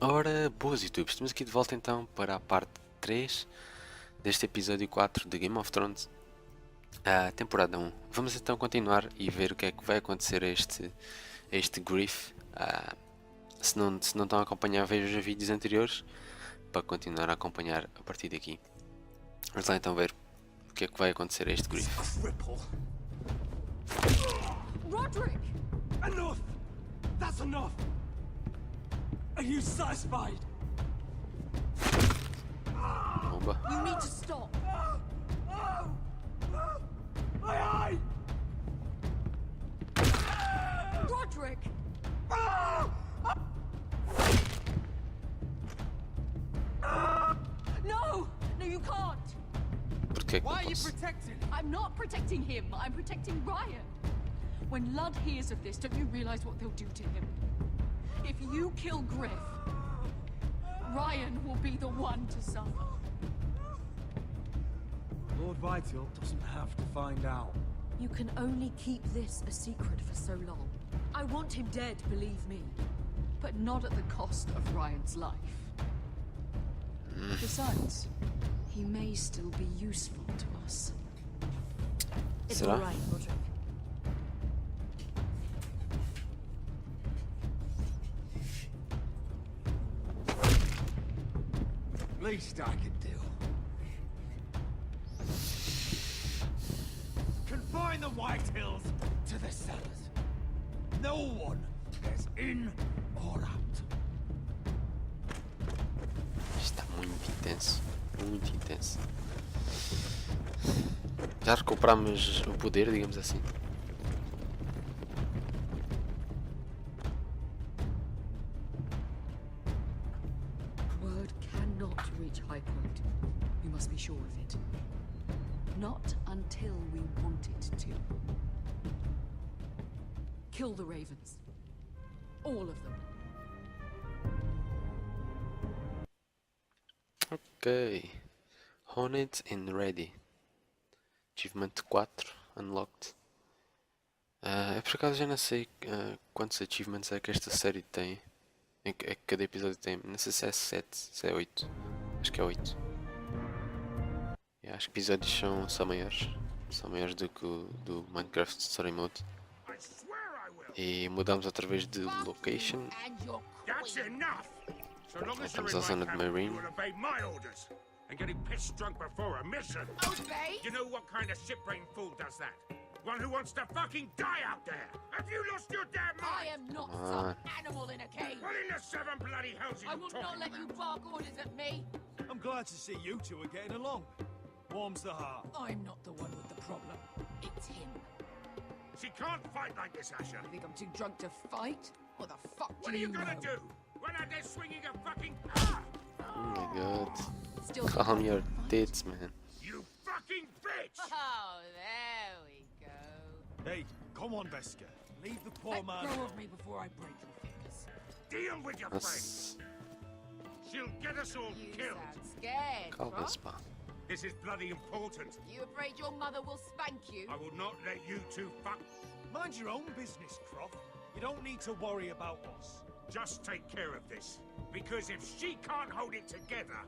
Ora, boas YouTube, estamos aqui de volta então para a parte 3 deste episódio 4 de Game of Thrones, a temporada 1. Vamos então continuar e ver o que é que vai acontecer a este Griff. Se não estão a acompanhar, vejam os vídeos anteriores para continuar a acompanhar a partir daqui. Vamos lá então ver o que é que vai acontecer a este Griff. Rodrik! Enough! That's enough! Are you satisfied? Bomba. You need to stop! Aye! Rodrik! No! No, you can't! Porque é que Why não are you posso? protecting? I'm not protecting him. I'm protecting Ryon. When Ludd hears of this, don't you realize what they'll do to him? If you kill Griff, Ryon will be the one to suffer. Lord Whitehill doesn't have to find out. You can only keep this a secret for so long. I want him dead, believe me. But not at the cost of Ryon's life. Besides, he may still be useful to us. It's Será? all right, Rodrik. Least I could do. Confine the Whitehills to the cellars. No one gets in or out. Está muito intenso, muito intenso. Já recuperamos o poder, digamos assim. Word cannot reach High Point. You must be sure of it. Not until we want it to. Kill the ravens. All of them. Ok. Honed and ready. Achievement 4 unlocked. Por acaso já não sei quantos achievements é que esta série tem. É que cada episódio tem. Não sei se é 7, se é 8. Acho que é 8. Acho que episódios são maiores. São maiores do que o do Minecraft Story Mode. E mudamos outra vez de location. Estamos à zona de Meereen. And getting pissed drunk before a mission. Obey? You know what kind of ship-brain fool does that? One who wants to fucking die out there. Have you lost your damn I mind? am not some animal in a cage. What in the seven bloody hells are I you will talking not let you about? bark orders at me. I'm glad to see you two are getting along. Warms the heart. I'm not the one with the problem. It's him. She can't fight like this, Asher. You think I'm too drunk to fight? What the fuck What do are you know? gonna do? Run out there swinging a fucking... Ah! Oh my god. Still Calm your fight? tits, man. You fucking bitch! Oh, there we go. Hey, come on, Veska. Leave the poor Let man go alone. of me before I break your fingers. Deal with your friends. That's She'll get us all You killed. sound scared, calma, Croft. spa. This is bloody important. You afraid your mother will spank you? I will not let you two fuck... Mind your own business, Croft. You don't need to worry about us. Just take care of this. Because if she can't hold it together,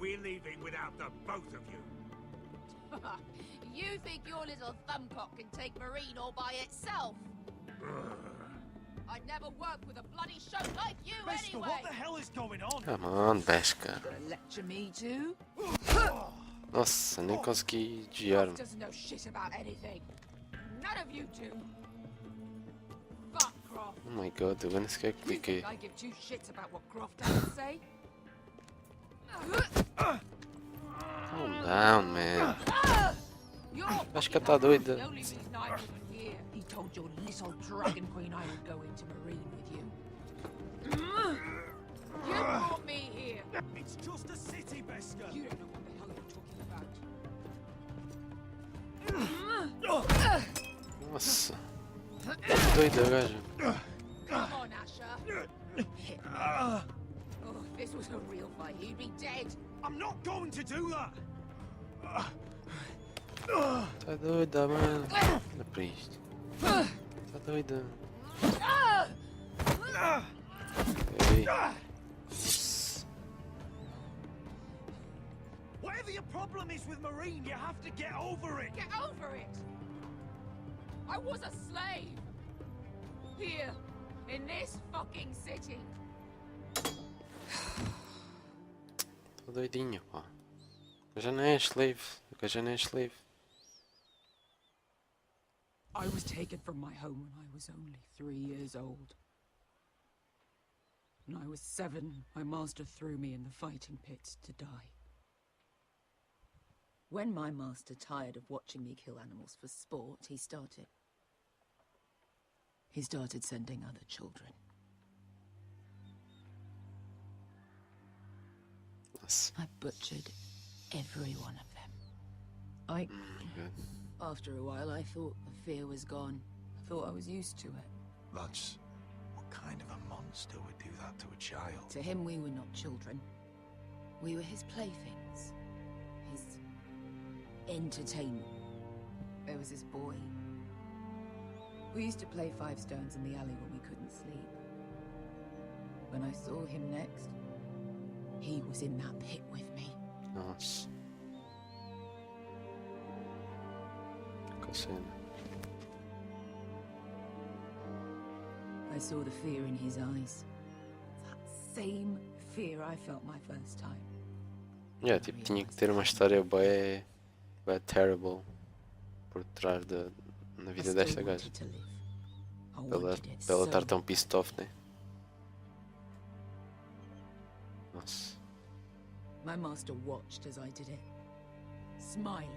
we're leaving without the both of you. You think your little thumbcock can take Meereen all by itself? I'd never work with a bloody show like you Veska, anyway! what the hell is going on? Come on, Veska. Gonna lecture me too? Nossa, nem consegui desviar-me. Doesn't know shit about anything. None of you do. Fuck Croft. Oh my god, eu nem sequer You cliquei. think I give two shits about what Croft has to say? Calm down, man. You're Acho que ela tá doida. the only reason I'm even here. He told your little dragon queen I would go into Meereen with you. You brought me here. It's just a city, Veska. You don't know what the hell you're talking about. Nossa. Doida, gajo. Come on, Asher. Oh, if this was a real fight, you'd be dead. I'm not going to do that. Tá doida, mano. Olha pra isto. Tá doida. Ei. problem is with Meereen. You have to get over it. Get over it! I was a slave! Here, in this fucking city! Tô doidinho, pá. Eu já nem é slave. Eu já nem é slave. I was taken from my home when I was only 3 years old. When I was 7, my master threw me in the fighting pits to die. When my master tired of watching me kill animals for sport, he started sending other children. Nossa. I butchered every one of them. After a while, I thought the fear was gone. I thought I was used to it. That's... What kind of a monster would do that to a child? To him, we were not children. We were his playthings. His entertainment. There was this boy. We used to play 5 stones in the alley when we couldn't sleep. When I saw him next, he was in that pit with me. Nossa. Que cena. I saw the fear in his eyes. That same fear I felt my first time. Yeah, tipo, tinha que ter uma história bué terrible por trás na vida desta gaja. Pela ela estar tão pissed off, né? Nossa. My master watched as I did it, smiling.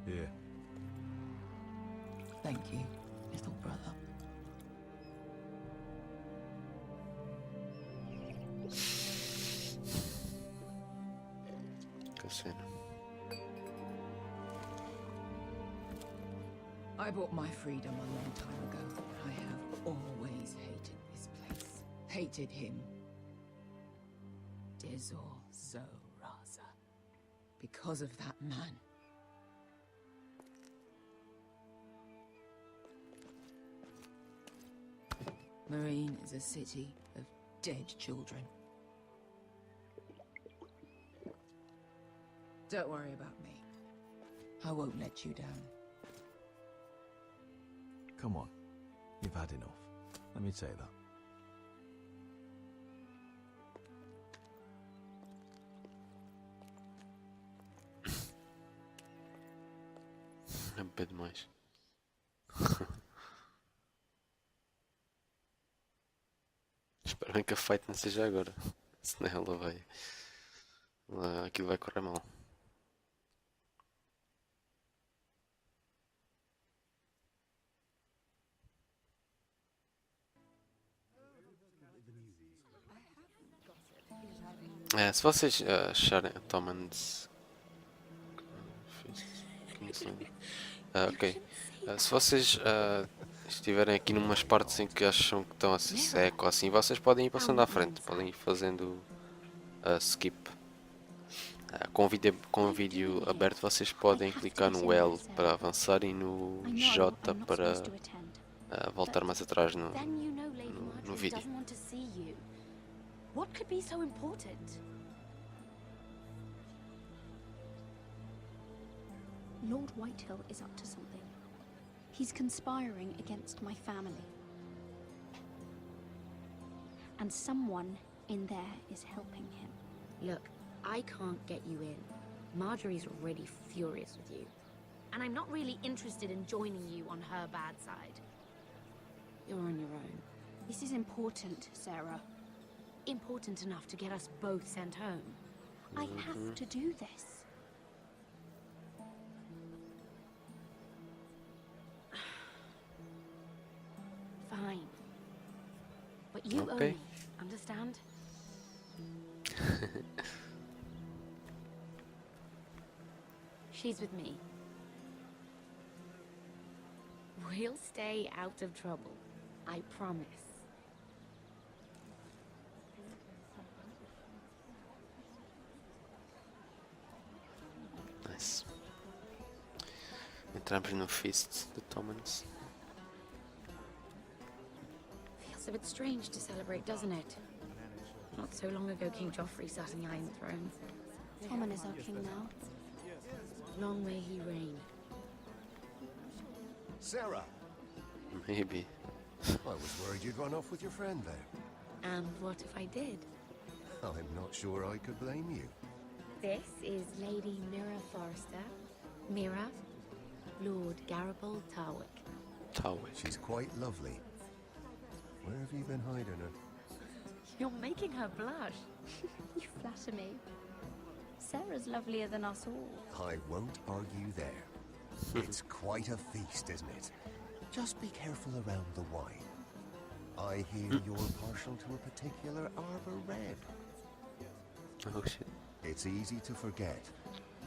Yeah. Thank you, little brother. Que cena. I bought my freedom a long time ago. I have always hated this place. Hated him. Dizor Zoraza. Because of that man. Meereen is a city of dead children. Don't worry about me. I won't let you down. Come on. You've had enough. Let me say that. É bem demais. Espero bem que a fight não seja agora. Senão ela vai. Aquilo vai correr mal. Se vocês acharem. Tomando-se. Ok. Se vocês estiverem aqui numas partes em que acham que estão a ser seco assim, vocês podem ir passando à frente, podem ir fazendo skip. Com o vídeo aberto, vocês podem clicar no L para avançar e no J para voltar mais atrás no vídeo. What could be so important? Lord Whitehill is up to something. He's conspiring against my family. And someone in there is helping him. Look, I can't get you in. Marjorie's already furious with you. And I'm not really interested in joining you on her bad side. You're on your own. This is important, Sarah. Important enough to get us both sent home. I have to do this. Fine. But you owe Okay. me, understand? She's with me. We'll stay out of trouble. I promise. Nice. Entramos no Feast de Tomans. Feels a bit strange to celebrate, doesn't it? Not so long ago, King Joffrey sat on the Iron Throne. Tommen is our king now. Long may he reign. Sarah, Maybe. I was worried you'd run off with your friend there. And what if I did? I'm not sure I could blame you. This is Lady Mira Forrester. Mira, Lord Garibald Tarwick. Tarwick. She's quite lovely. Where have you been hiding her? You're making her blush. You flatter me. Sarah's lovelier than us all. I won't argue there. It's quite a feast, isn't it? Just be careful around the wine. I hear you're partial to a particular arbor red. Oh shit. It's easy to forget.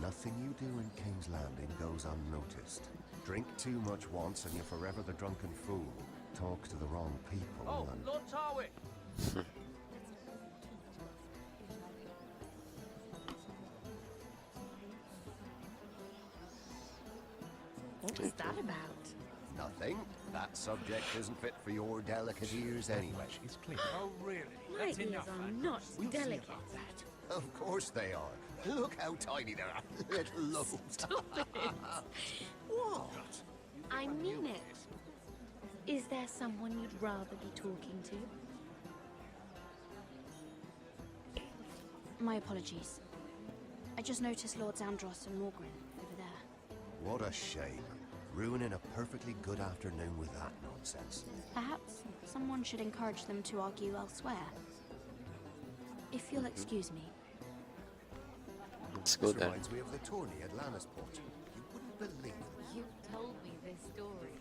Nothing you do in King's Landing goes unnoticed. Drink too much once and you're forever the drunken fool. Talk to the wrong people and... Lord Tarwick! What was that about? Nothing. That subject isn't fit for your delicate ears anyway. It's clear. Oh, really? My That's ears enough, are Andros. not We'll see delicate. about that. Of course they are. Look how tiny they are. Little loaves. Stop it! What? I mean it. Is there someone you'd rather be talking to? My apologies. I just noticed Lords Andros and Morgren over there. What a shame. Ruining a perfectly good afternoon with that nonsense. Perhaps someone should encourage them to argue elsewhere. If you'll excuse me. Let's go This there. reminds me of the tourney at Lannisport. You wouldn't believe it. You told me this story.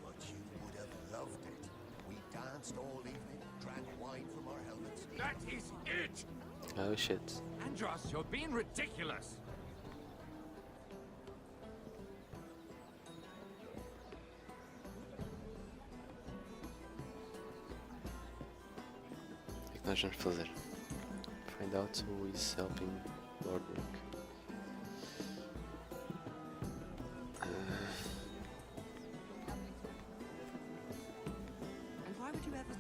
But you would have loved it. We danced all evening, drank wine from our helmets. That is it! Oh shit. Andros, you're being ridiculous. O que é que nós vamos fazer? Find out who is helping Rodrik. And why would you ever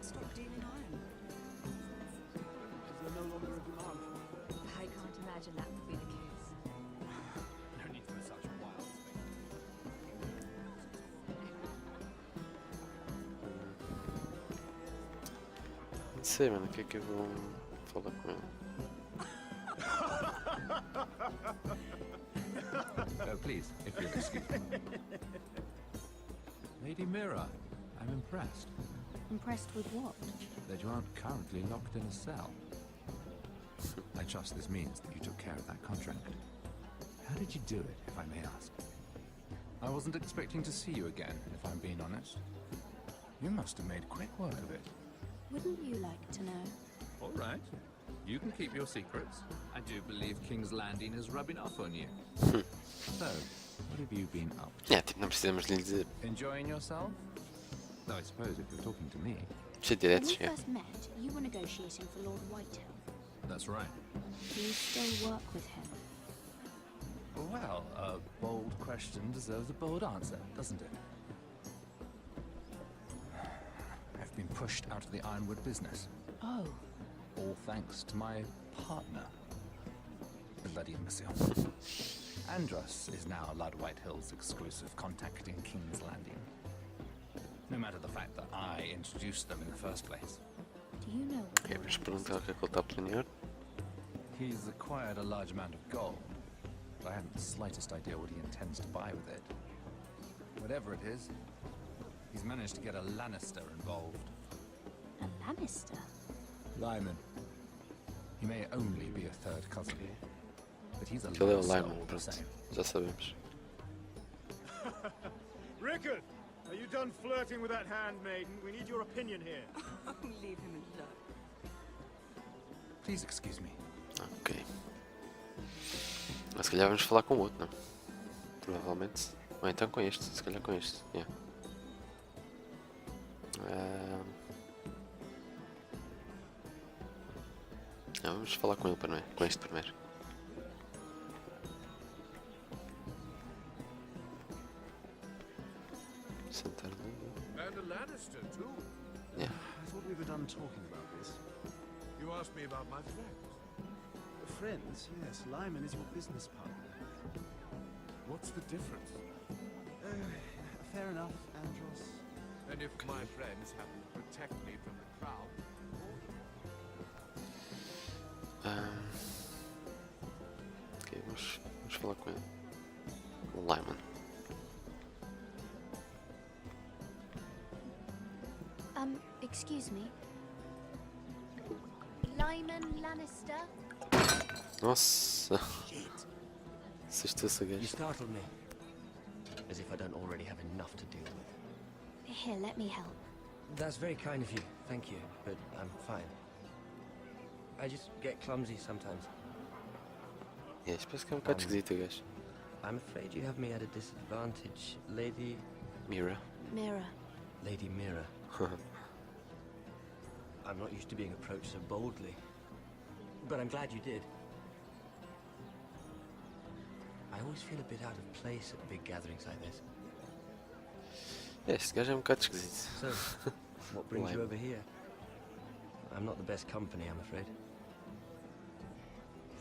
stop dealing iron? Is there no longer a demand? I can't imagine that would be the case. No need for such wild Não sei, mano, o que é que eu vou falar com ele? Oh, please, if you'll excuse me. Lady Mira, I'm impressed Impressed with what? that you aren't currently locked in a cell. I trust this means that you took care of that contract. How did you do it, if I may ask? I wasn't expecting to see you again, if I'm being honest. You must have made quick work of it. Wouldn't you like to know? All right. You can keep your secrets. I do believe King's Landing is rubbing off on you. So, what have you been up to? É, tipo, não precisamos lhe dizer. Enjoying yourself? Though I suppose if you're talking to me. Ser When we diretos, é. first met, you were negotiating for Lord Whitehill. That's right. Do you still work with him? Well, a bold question deserves a bold answer, doesn't it? I've been pushed out of the ironwood business, Oh, all thanks to my partner. Bloody imbecile. Andros is now Lord Whitehill's exclusive contact in King's Landing. No matter the fact that I introduced them in the first place. do you know? Ok, vamos perguntar o que é que ele está a planear. He's acquired a large amount of gold, but I haven't the slightest idea what he intends to buy with it. Whatever it is, he's managed to get a Lannister involved. A Lannister? Lyman. He may only be a third cousin, but he's a Ele é o Lannister Lyman, all the pronto. same. Já sabemos. Rickard, are you done flirting with that handmaiden? We need your opinion here. Leave him alone. Please excuse me. Ok. Mas se calhar vamos falar com o outro, não? Provavelmente. Ou então com este, se calhar com este. Yeah. Não, vamos falar com ele primeiro, com este primeiro. Sentar ali. And a Lannister, too. Yeah. I thought we were done talking about this. You asked me about my friends. Friends, yes. Lyman is your business partner. What's the difference? Fair enough, Andros. And if my friends happen to protect me from the crowd... Ok, vamos falar com ele. O Lyman. Excuse me. Lyman Lannister? Nossa. Assustou-se a You gajo. startled me. As if I don't already have enough to deal with. Here, let me help. That's very kind of you, thank you, but I'm fine. I just get clumsy sometimes. É, isto parece que é um bocado esquisito, gajo. I'm afraid you have me at a disadvantage, Lady... Mira. Mira. Lady Mira. I'm not used to being approached so boldly, but I'm glad you did. I always feel a bit out of place at big gatherings like this. É, este gajo é um bocado esquisito. So, what brings you over here? I'm not the best company, I'm afraid.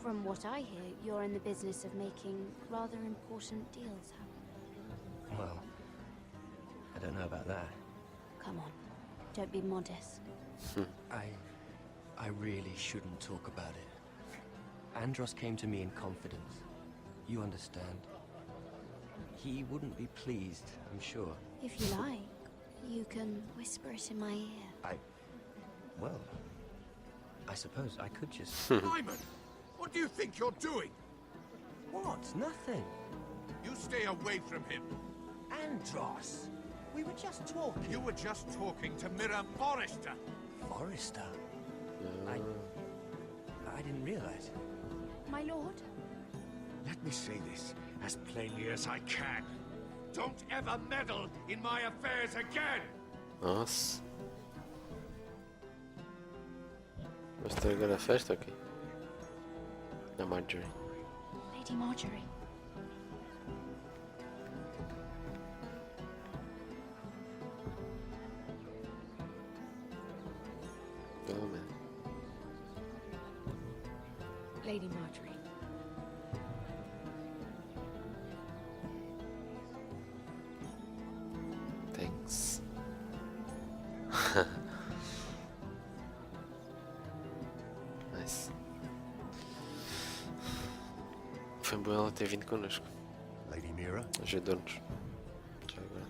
From what I hear, you're in the business of making rather important deals happen. Well, I don't know about that. Come on, don't be modest. I really shouldn't talk about it. Andros came to me in confidence. You understand? He wouldn't be pleased, I'm sure. If you like, you can whisper it in my ear. Well, I suppose I could just... Lyman! What do you think you're doing? What? Nothing. You stay away from him. Andros! We were just talking. You were just talking to Ryon Forrester. Forrester? I didn't realize. My lord? Let me say this as plainly as I can. Don't ever meddle in my affairs again! Nossa. Vou estragar a festa aqui. Da Marjorie. Lady Marjorie. Oh man. Lady Marjorie. Thanks. Nice. Foi bom ela ter vindo connosco. Lady Mira, Ajudou-nos. Já agora.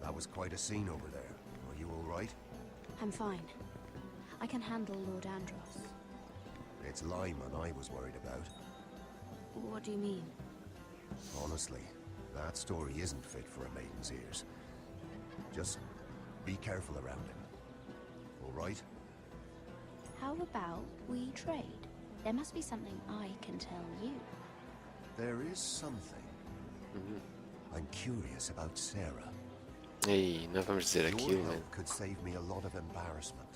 that was quite a scene over there. Are you all right? I'm fine. I can handle Lord Andros. It's Lyman I was worried about. What do you mean? Honestly, that story isn't fit for a maiden's ears. Just be careful around him. All right? How about we trade? There must be something I can tell you. There is something. I'm curious about Sarah. Ei, não vamos dizer Your aquilo, man. help could save me a lot of embarrassment.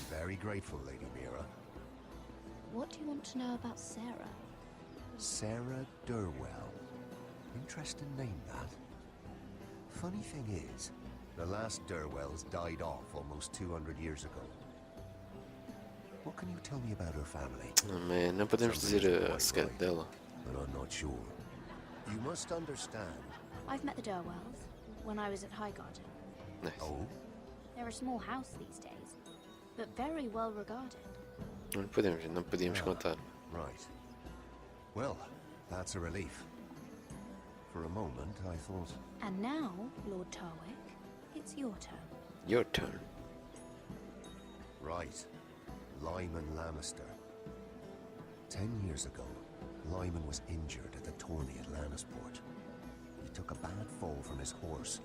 Very grateful, Lady Mira. What do you want to know about Sarah? Sarah Durwell. Interesting name, that. Funny thing is, the last Durwells died off almost 200 years ago. What can you tell me about her family? Oh, man, não podemos dizer a segredo dela. But I'm not sure. You must understand. I've met the Durwells when I was at Highgarden. Nice. Oh? They're a small house these days, but very well regarded. Não podíamos contar. Right. Well, that's a relief. For a moment, I thought... And now, Lord Tarwick, it's your turn. Your turn. Right. Lyman Lannister. 10 years ago, Lyman was injured at the tourney at Lannisport. He took a bad fall from his horse.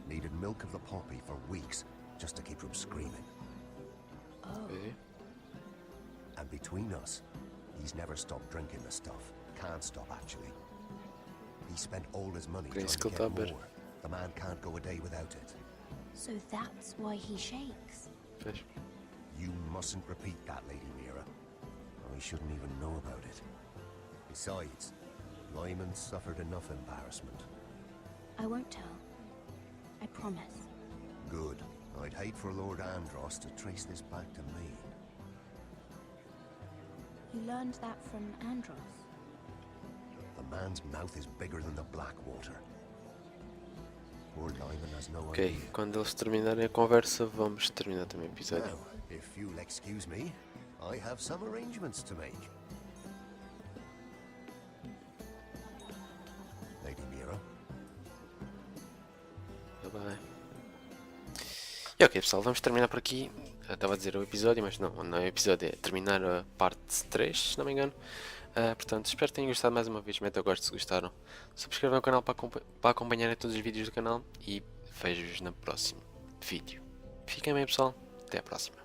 Needed milk of the poppy for weeks just to keep from screaming. Oh. Okay. And between us, he's never stopped drinking the stuff. Can't stop, actually. He spent all his money trying to get more. The man can't go a day without it. So that's why he shakes. Fish. You mustn't repeat that, Lady Mira. I shouldn't even know about it. Besides, Lyman suffered enough embarrassment. I won't tell. I promise. Good. I'd hate for Lord Andros to trace this back to me. You learned that from Andros. The man's mouth is bigger than the Blackwater. Poor Lyman has no Ok, idea. quando eles terminarem a conversa, vamos terminar também o episódio. Now, if you'll excuse me, I have some arrangements to make. Lady Mira. Bye bye. E ok pessoal, vamos terminar por aqui. Eu estava a dizer o episódio, mas não é o episódio, é terminar a parte 3, se não me engano. Portanto, espero que tenham gostado mais uma vez, metam o gosto se gostaram. Subscrevam o canal para acompanharem todos os vídeos do canal e vejo-vos no próximo vídeo. Fiquem bem pessoal, até a próxima.